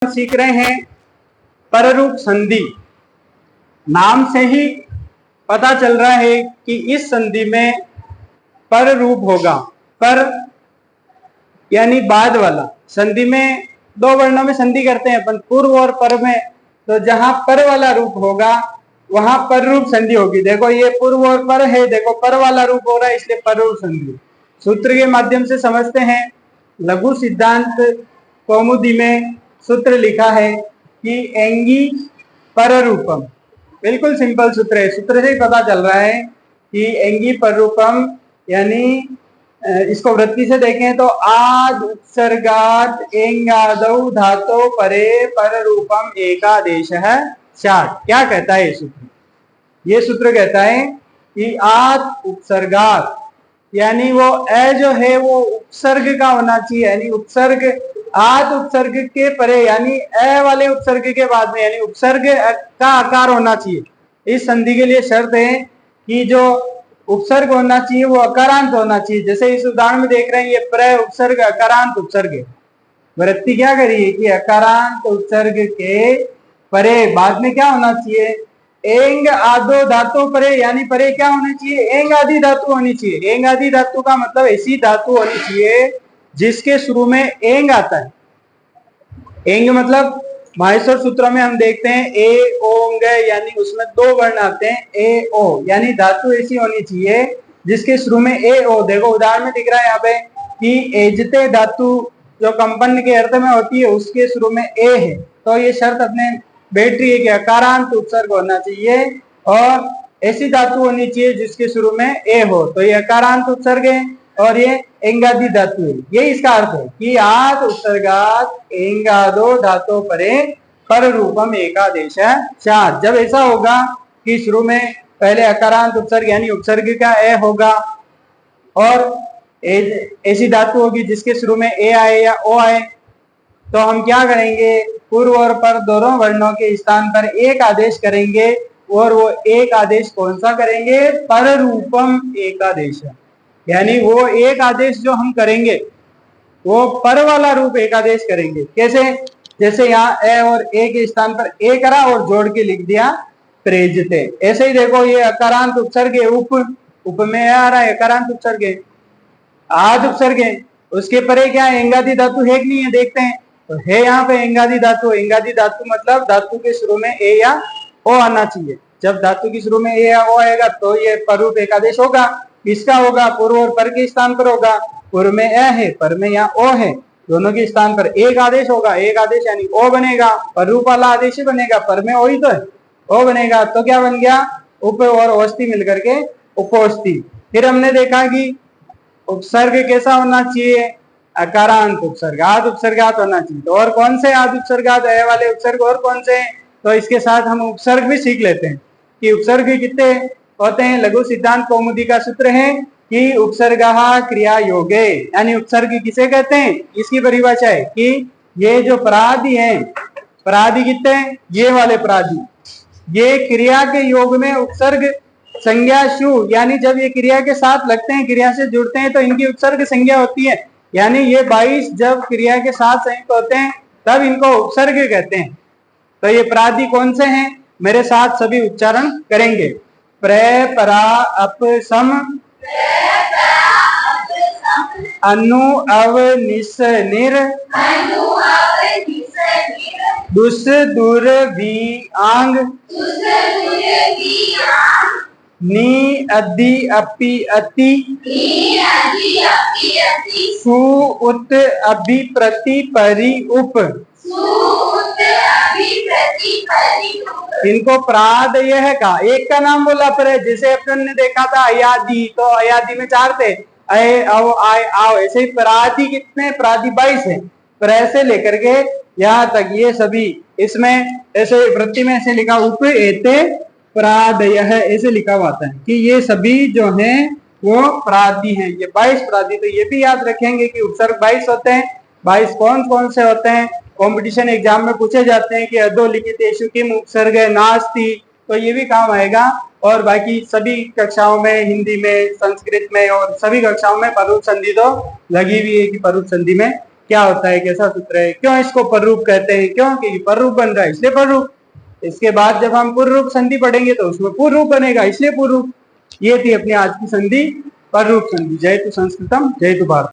सीख रहे हैं पररूप संधि। नाम से ही पता चल रहा है कि इस संधि में पर रूप होगा। पर यानी बाद वाला। संधि में दो वर्णों में संधि करते हैं अपन, पूर्व और पर में। तो जहां पर वाला रूप होगा वहां पर रूप संधि होगी। देखो ये पूर्व और पर है, देखो पर वाला रूप हो रहा है, इसलिए पर रूप संधि। सूत्र के माध्यम से समझते हैं। लघु सिद्धांत कौमुदी में सूत्र लिखा है कि एंगी पर रूपम। बिल्कुल सिंपल सूत्र है, सूत्र से ही पता चल रहा है कि एंगी पर रूपम यानी इसको वृत्ति से देखें तो आद उत्सर्गात एंगादौ धातो परे पर रूपम एकादेश है चाट। क्या कहता है ये सूत्र? ये सूत्र कहता है कि आद उपसर्गात यानी वो ए जो है वो उपसर्ग का होना चाहिए, यानी उपसर्ग आद उपसर्ग के परे यानी ए वाले उपसर्ग के बाद में, यानी उपसर्ग का आकार होना चाहिए। इस संधि के लिए शर्त है कि जो उपसर्ग होना चाहिए वो अकारांत होना चाहिए। जैसे इस उदाहरण में देख रहे हैं, ये प्र उपसर्ग अकारांत उपसर्ग है। वृत्ति क्या करिए कि अकारांत उपसर्ग के परे बाद में क्या होना चाहिए? एंग आदो धातु परे, यानी परे क्या होनी चाहिए? एंग आदि धातु होनी चाहिए। एंग आदि धातु का मतलब ऐसी धातु होनी चाहिए जिसके शुरू में एंग आता है। एंग मतलब माहेश्वर सूत्रों में हम देखते हैं ए ओंग, यानी उसमें दो वर्ण आते हैं ए ओ, यानी धातु ऐसी होनी चाहिए जिसके शुरू में ए ओ। देखो उदाहरण में दिख रहा है यहाँ पे कि एजते धातु जो कंपन के अर्थ में होती है उसके शुरू में ए है। तो ये शर्त अपने बैठ रही है कि अकारांत उपसर्ग होना चाहिए और ऐसी धातु होनी चाहिए जिसके शुरू में ए हो। तो ये अकारांत उपसर्ग है और ये एंगादि धातु है। ये इसका अर्थ है कि आद उत्सर्गात एंगादो धातु परे पर रूपम एकादेश चार। जब ऐसा होगा कि शुरू में पहले अकारांत उपसर्ग यानी उपसर्ग का ए होगा और ऐसी धातु होगी जिसके शुरू में ए आए या ओ आए, तो हम क्या करेंगे? पूर्व और पर दोनों वर्णों के स्थान पर एक आदेश करेंगे। और वो एक आदेश कौन सा करेंगे? पर रूपम एकादेश। यानी वो एक आदेश जो हम करेंगे वो पर वाला रूप एकादेश करेंगे। कैसे? जैसे यहाँ ए और ए के स्थान पर ए करा और जोड़ के लिख दिया प्रेजते। ऐसे ही देखो ये अकारांत उपसर्ग है, उप में आ रहा है अकारांत उपसर्ग है, आद उपसर्ग है, उसके परे क्या है? एंगादि धातु है कि नहीं है? देखते हैं। तो है यहाँ पे एंगादि धातु। एंगादि धातु मतलब धातु के शुरू में ए या ओ आना चाहिए। जब धातु के शुरू में ए या ओ आएगा तो ये पररूप एकादेश होगा। किसका होगा? पूर्व और पर के स्थान पर होगा। पूर्व में ए है, पर में यहाँ ओ है, दोनों के स्थान पर एक आदेश होगा। एक आदेश यानी ओ बनेगा, पररूप वाला आदेश ही बनेगा। पर में ओ ही तो है, ओ बनेगा। तो क्या बन गया? उप और ओस्ति मिलकर के उपोस्ति। फिर हमने देखा कि उपसर्ग कैसा होना चाहिए? अकारांत उपसर्ग, आद उपसर्गात होना चाहिए। तो और कौन से आद उपसर्गात है वाले उपसर्ग और कौन से हैं? तो इसके साथ हम उपसर्ग भी सीख लेते हैं कि उपसर्ग कितने होते हैं। लघु सिद्धांत कौमुदी का सूत्र है कि उपसर्गः क्रिया योगे, यानी उपसर्ग किसे कहते हैं? इसकी परिभाषा है कि ये जो पराधी है, पराधी कितने? ये वाले पराधी, ये क्रिया के योग में उपसर्ग संज्ञा शु, यानी जब ये क्रिया के साथ लगते हैं, क्रिया से जुड़ते हैं तो इनकी उपसर्ग संज्ञा होती है। यानी ये 22 जब क्रिया के साथ संयुक्त होते हैं तब इनको उपसर्ग कहते हैं। तो ये पराधी कौन से हैं? मेरे साथ सभी उच्चारण करेंगे। प्र परा अप सम अनु अव निस निर दुस दूर भी आंग नी अद्धि अपि अति सु उत अभि प्रति परि उप। इनको प्रादयः का एक का नाम बोला पर, जिसे अपन ने देखा था अयादि, तो अयादि में चार थे, अय अव आय आओ। ऐसे ही पराधी कितने? पराधी 22 है। पर ऐसे लेकर के यहाँ तक ये सभी, इसमें ऐसे वृत्ति में ऐसे लिखा उप एते प्रादयः ऐसे लिखा हुआ आता है कि ये सभी जो हैं वो पराधी हैं। ये 22 पराधी। तो ये भी याद रखेंगे कि उपसर्ग 22 होते हैं। 22 कौन कौन से होते हैं? कंपटीशन एग्जाम में पूछे जाते हैं कि अधोलिखितेषु किम उपसर्ग नास्ति, तो ये भी काम आएगा। और बाकी सभी कक्षाओं में, हिंदी में, संस्कृत में और सभी कक्षाओं में पररूप संधि तो लगी हुई है कि पररूप संधि में क्या होता है, कैसा सूत्र है, क्यों इसको पररूप कहते हैं, क्यों कि पररूप बन रहा है इसलिए पररूप। इसके बाद जब हम पूर्व रूप संधि पढ़ेंगे तो उसमें पूर्व रूप बनेगा इसलिए पूर्व रूप। ये थी अपनी आज की संधि पररूप संधि। जय तु संस्कृतम, जय तु भारत।